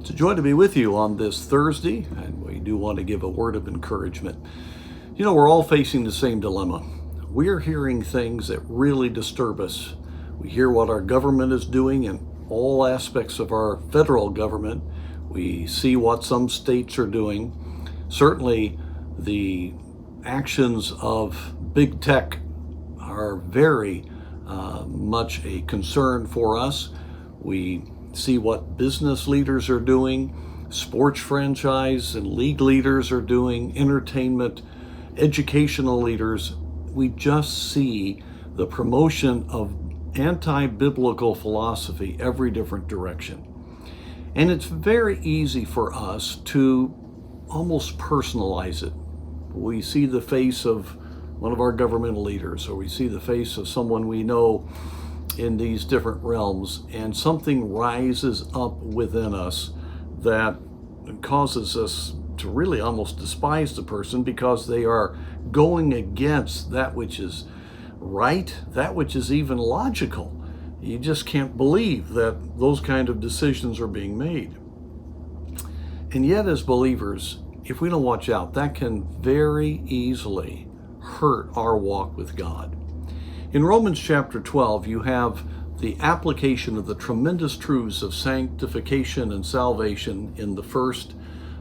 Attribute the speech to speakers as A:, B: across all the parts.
A: It's a joy to be with you on this Thursday, and we do want to give a word of encouragement. You know, we're all facing the same dilemma. We're hearing things that really disturb us. We hear what our government is doing in all aspects of our federal government. We see what some states are doing. Certainly, the actions of big tech are very much a concern for us. We see what business leaders are doing, sports franchise and league leaders are doing, entertainment, educational leaders. We just see the promotion of anti-biblical philosophy every different direction. And it's very easy for us to almost personalize it. We see the face of one of our governmental leaders, or we see the face of someone we know in these different realms, and something rises up within us that causes us to really almost despise the person because they are going against that which is right, that which is even logical. You just can't believe that those kind of decisions are being made. And yet, as believers, if we don't watch out, that can very easily hurt our walk with God. In Romans chapter 12, you have the application of the tremendous truths of sanctification and salvation in the first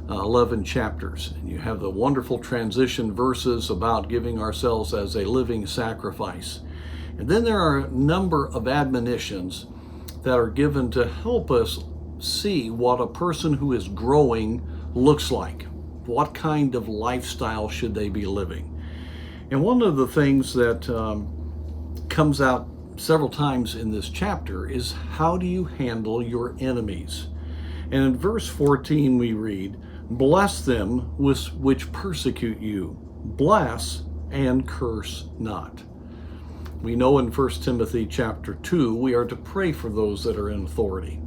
A: 11 chapters. And you have the wonderful transition verses about giving ourselves as a living sacrifice. And then there are a number of admonitions that are given to help us see what a person who is growing looks like. What kind of lifestyle should they be living? And one of the things that comes out several times in this chapter is, how do you handle your enemies? And in verse 14 we read, "Bless them which persecute you, bless and curse not." We know in 1 Timothy chapter 2 we are to pray for those that are in authority.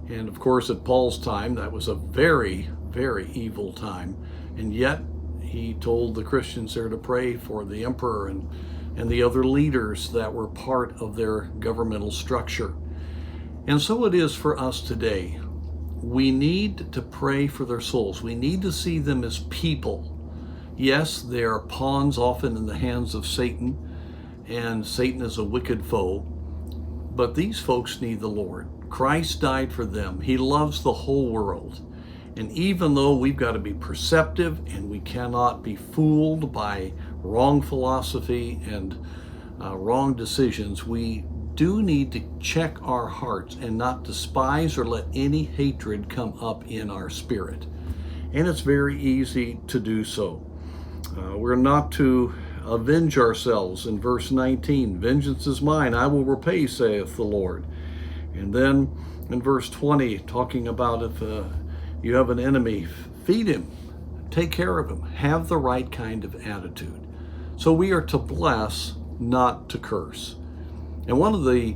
A: And of course at Paul's time that was a very, very evil time, and yet he told the Christians there to pray for the emperor and the other leaders that were part of their governmental structure. And so it is for us today. We need to pray for their souls. We need to see them as people. Yes, they are pawns often in the hands of Satan, and Satan is a wicked foe. But these folks need the Lord. Christ died for them. He loves the whole world. And even though we've got to be perceptive and we cannot be fooled by wrong philosophy and wrong decisions, we do need to check our hearts and not despise or let any hatred come up in our spirit. And it's very easy to do so. We're not to avenge ourselves. In verse 19, "Vengeance is mine, I will repay, saith the Lord." And then in verse 20, talking about if you have an enemy, feed him, take care of him, have the right kind of attitude. So we are to bless, not to curse. And one of the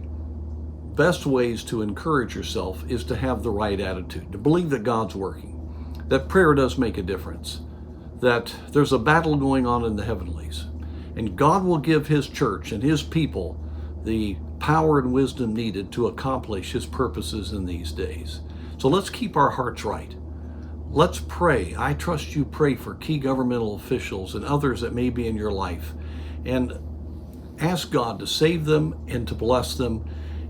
A: best ways to encourage yourself is to have the right attitude, to believe that God's working, that prayer does make a difference, that there's a battle going on in the heavenlies, and God will give His church and His people the power and wisdom needed to accomplish His purposes in these days. So let's keep our hearts right. Let's pray. I trust you pray for key governmental officials and others that may be in your life, and ask God to save them and to bless them.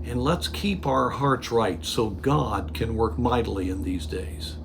A: And let's keep our hearts right so God can work mightily in these days.